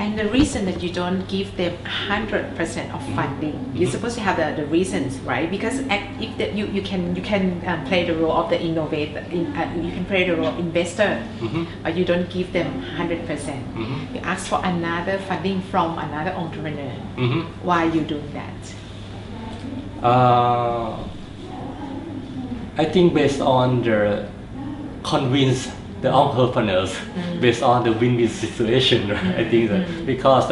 And the reason that you don't give them 100% of funding, you're supposed to have the reasons, right? Because if you can play the role of the innovator, you can play the role of investor, but you don't give them 100%. You ask for another funding from another entrepreneur. Why are you doing that? I think based on the convince the entrepreneurs based on the win-win situation. Right? I think that because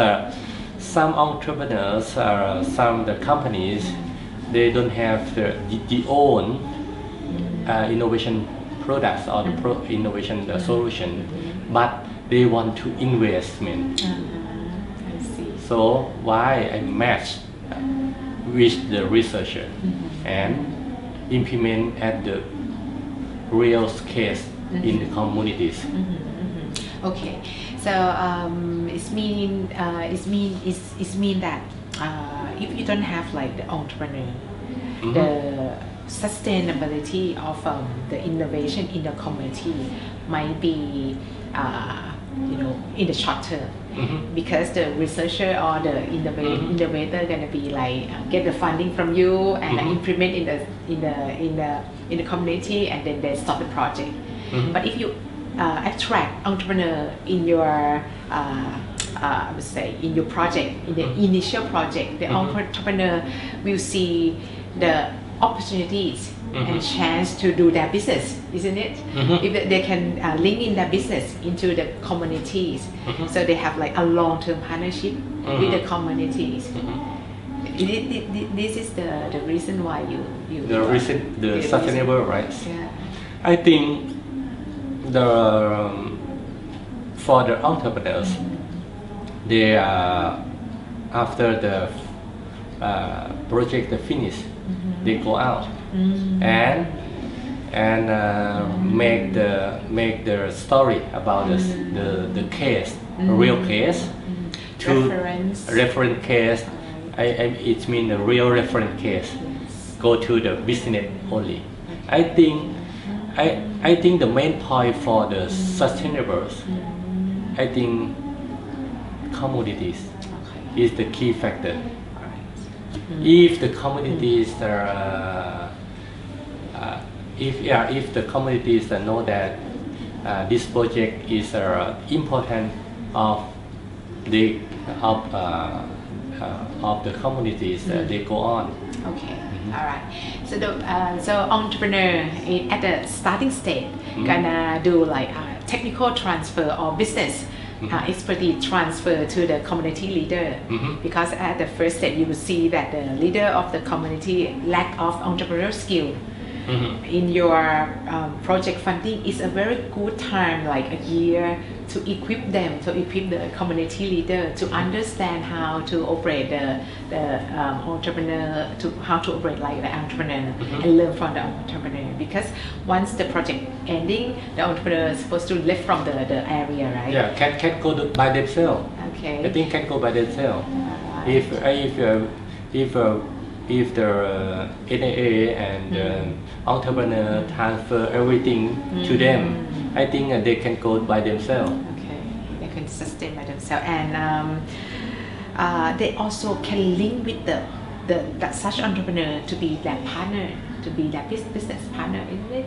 some entrepreneurs, some the companies, they don't have the own innovation products or the innovation solution, but they want to investment. I see. So why I match with the researcher and implement at the real case in the communities. Okay, so it mean that if you don't have like the entrepreneur, the sustainability of the innovation in the community might be in the short term. Because the researcher or the innovator gonna be like get the funding from you and implement in the community, and then they stop the project. But if you attract entrepreneur in your I would say in your project, in the initial project, the entrepreneur will see the opportunities and chance to do their business, isn't it? If they can link in their business into the communities, so they have like a long-term partnership with the communities. This is the reason why you the sustainable, right? Yeah. I think for the entrepreneurs, they after the project finish, they go out and make the story about the case, real case, to reference case. It means a real reference case. Go to the business only. I think the main point for the sustainables, I think commodities is the key factor. If the commodities if the communities know that this project is important of the communities, they go on. Okay, all right. So entrepreneur at the starting stage gonna do like technical transfer or business expertise transfer to the community leader, because at the first step you will see that the leader of the community lack of entrepreneurial skill. In your project funding is a very good time, like a year, to equip the community leader to understand how to operate the entrepreneur, how to operate like the entrepreneur, and learn from the entrepreneur. Because once the project ending, the entrepreneur is supposed to leave from the area, right? Yeah, can go by themselves. Okay. I think can go by themselves. If the NIA and entrepreneur transfer everything to them, I think they can go by themselves. Okay, they can sustain by themselves, and they also can link with that such entrepreneur to be their partner, to be their business partner, isn't it?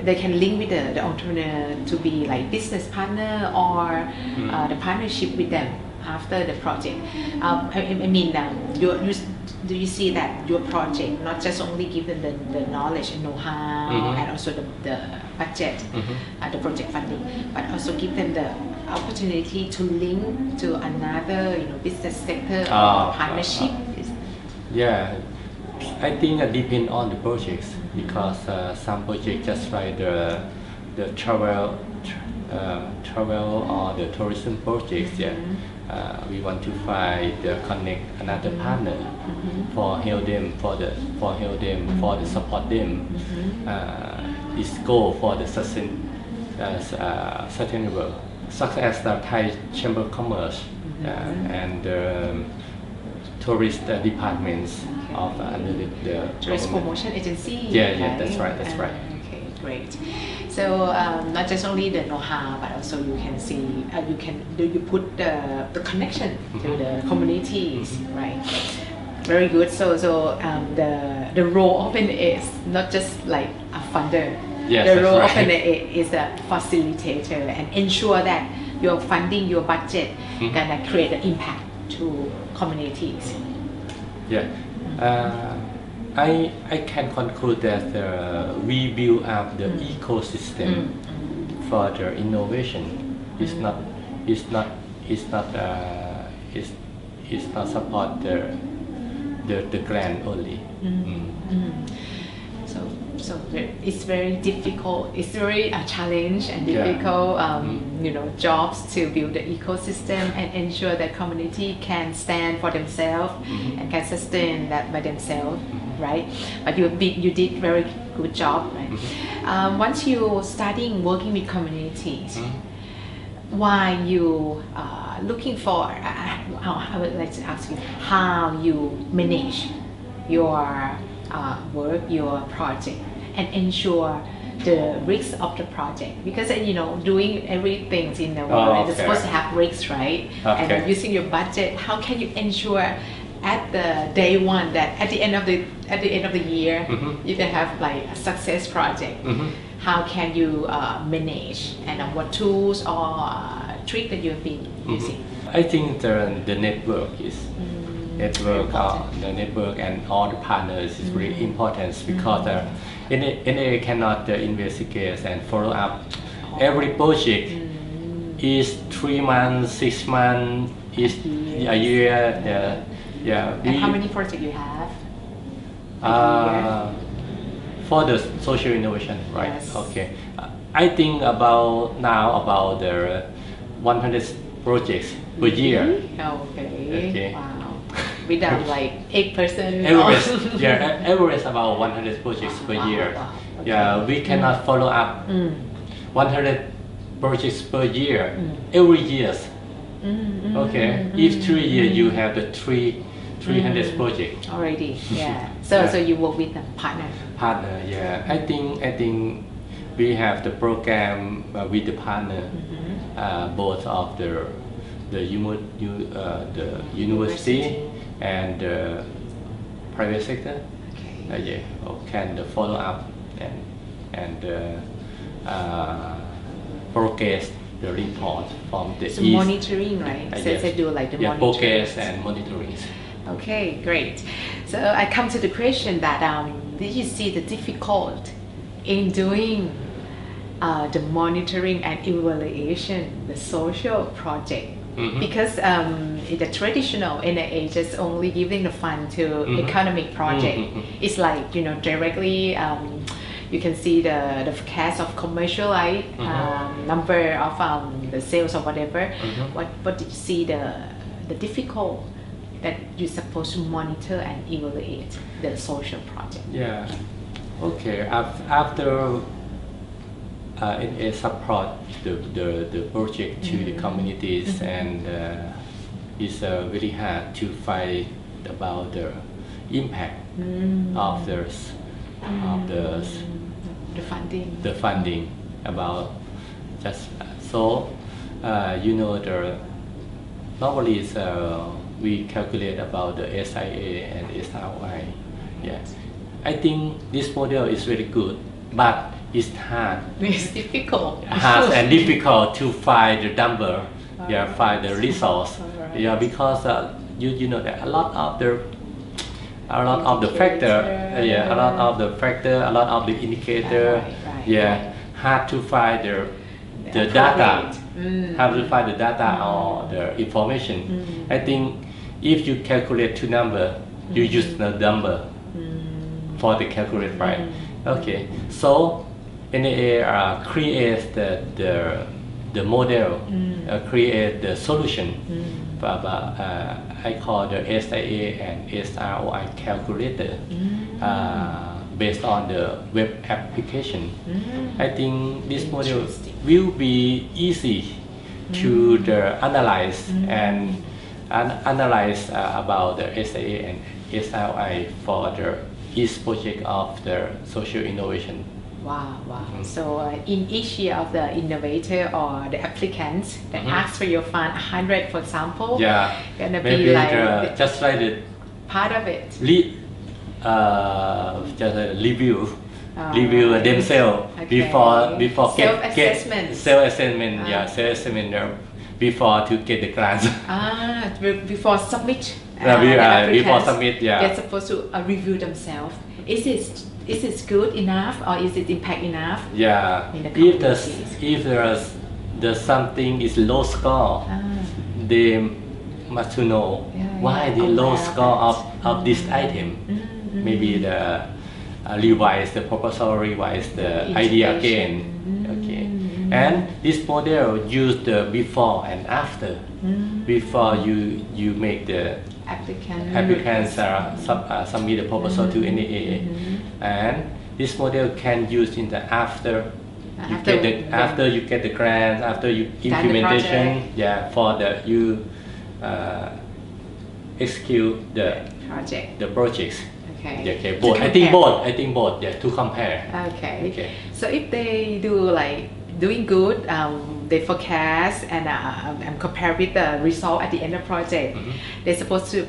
They can link with the entrepreneur to be like business partner or the partnership with them after the project. I mean, do you see that your project not just only give them the knowledge and know-how and also the budget, the project funding, but also give them the opportunity to link to another business sector or partnership? Yeah, I think it depends on the projects, because some projects just like the travel or the tourism projects. We want to connect another partner for help them, for the support them. This goal for the sustainable, such as the Thai Chamber of Commerce and tourist departments of under the tourist promotion agency. Yeah, that's right. Okay. Great. So not just only the know-how, but also you can see you put the connection to the communities, right? Very good. So the role of NIA is not just like a funder. Yes, The that's role of right. NIA is a facilitator and ensure that your funding, your budget, gonna create an impact to communities. Yeah. I can conclude that we build up the ecosystem for the innovation. It's not support the grant only. So it's very difficult. It's very a challenge and difficult, jobs to build the ecosystem and ensure that community can stand for themselves and can sustain that by themselves, right? But you did very good job, right? Once you starting working with communities, why you looking for? I would like to ask you how you manage your work, your project, and ensure the risks of the project, because doing everything in the world is supposed to have risks, right? And using your budget, how can you ensure at the day one that at the end of the year you can have like a success project? How can you manage, and what tools or trick that you have been using? I think the network is the network and all the partners is very important, because NIA cannot investigate and follow up every project. Is 3 months, 6 months, is a year. And how many projects you have? For the social innovation, right? Yes. Okay. I think about the 100 projects per year. Okay. Wow. Without like 8%. Average about 100 projects per year. Wow. Yeah, we cannot follow up 100 projects per year every year. Okay, each 3 years you have the 300 projects already. Yeah. So you work with a partner. Yeah. I think we have the program with the partner, both of the university and the private sector. Can follow up and progress the report from the So monitoring, right? So they do like the monitoring. Progress and monitoring. Okay, great. So I come to the question that did you see the difficult in doing the monitoring and evaluation, the social project? Because in the traditional NIA just only giving the fund to economic project. It's like directly you can see the forecast of commercial number of the sales or whatever. What did you see the difficult that you're supposed to monitor and evaluate the social project? Yeah. Okay. After NIA support the project to the communities, and it's very hard to find about the impact of the funding about just so normally we calculate about the SIA and SROI. Yeah, I think this model is very good, but it's hard. It's difficult. Hard and difficult to find the number. Find the resource. Right. Because you know that a lot of the factor. A lot of the factor, a lot of the indicator. Right. Hard to find the data. Hard to find the data or the information. I think if you calculate two number, you use the number for the calculate, right? Okay, so NIA creates the model, create the solution. I call the SIA and SROI calculator based on the web application. I think this model will be easy to analyze and analyze about the SIA and SROI for each project of the social innovation Wow. So in each year of the innovator or the applicants that ask for your fund, 100 for example, gonna maybe be like just like the part of it. Just a review themselves before Self-assessment. Self-assessment, self-assessment before to get the grants. Before submit. Before submit, they're supposed to review themselves. Is it good enough or is it impact enough? In the If there's something is low score, they must to know why the low score of this item. Maybe the revise the proposal, revise the idea again. Okay, and this model use the before and after. Before you make the applicants submit the proposal to NIA, and this model can use in the after you get the grant, after you implementation, for the you execute the projects. Okay. Both. I think both. To compare. Okay. So if they do like doing good, they forecast and compare with the result at the end of project. They're supposed to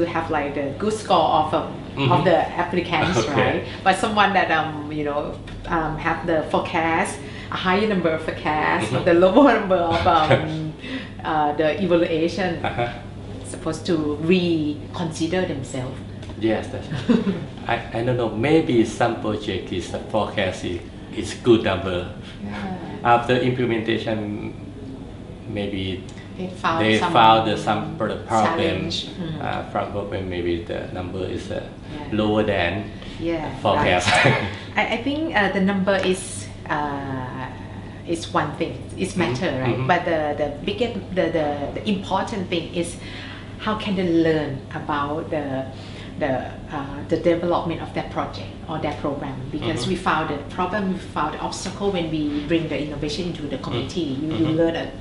have like the good score of the applicants, right? But someone that have the forecast, a higher number of forecast, but the lower number of the evaluation, supposed to reconsider themselves. Yes, that's I don't know. Maybe some project is the forecast is good number. After implementation, maybe they found some problem. Problem. Maybe the number is lower than forecast. Right. I think the number is one thing. It's matter, right? But the biggest the important thing is how can they learn about the development of that project or that program, because we found the problem, we found the obstacle when we bring the innovation into the community.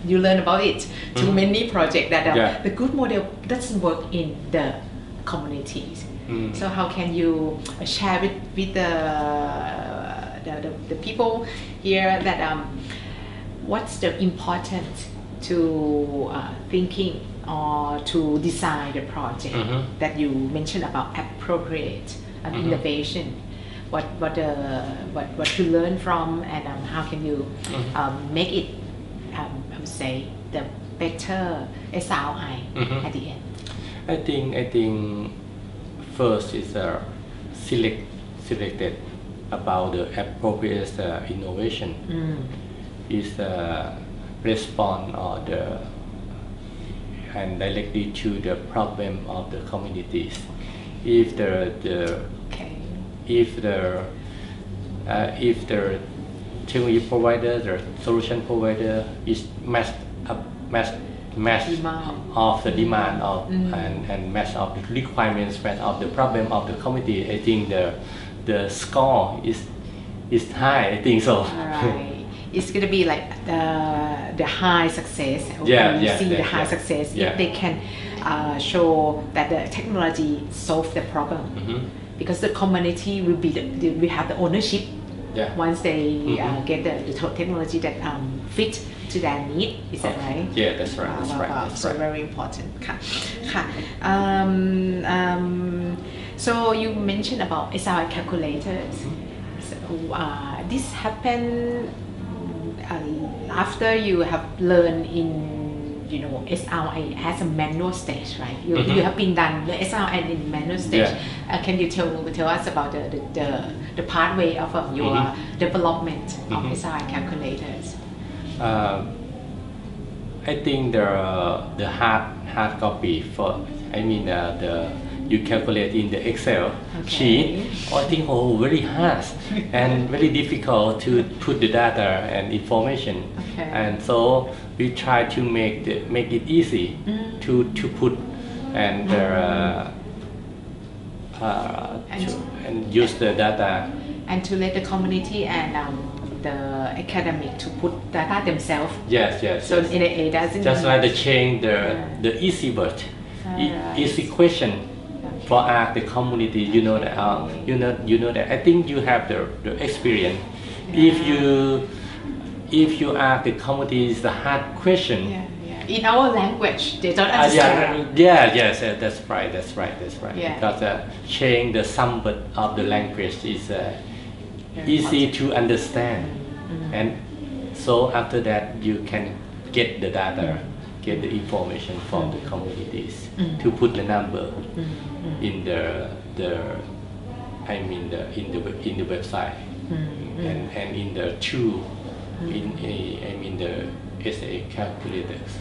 You learn about it. Too many projects that the good model doesn't work in the communities. So how can you share with the people here that what's the importance to thinking or to design the project that you mentioned about appropriate innovation, what to learn from, and how can you make it I would say the better SRI at the end. I think first is selected about the appropriate innovation is respond or the and directly to the problem of the communities. If the technology provider, the solution provider is match of the demand of and match of the requirements, match of the problem of the community, I think the score is high. I think so. Right. It's going to be like the high success. The high success if they can show that the technology solve the problem, because the community will have the ownership once they get the technology that fit to their need. Is that right? Yeah, that's right. That's right. So very important. So you mentioned about SRI calculators. So, this happened after you have learned in SRI as a manual stage, right? You have been done the SRI in manual stage. Can you tell us about the pathway of your development of SRI calculators? I think the hard copy for you calculate in the Excel sheet. I think very hard and very difficult to put the data and information. And so we try to make it easy to put and use the data and to let the community and the academic to put data themselves. Yes. So it doesn't just like the change the easy word, easy question. For the community, you know that I think you have the experience if you ask the communities the hard question. In our language, they don't understand. Yes, that's right. Yeah. Because change the summit of the language is easy to understand, and so after that you can get the data, get the information from the communities to put the number in in the website and in the tool, the SA calculators.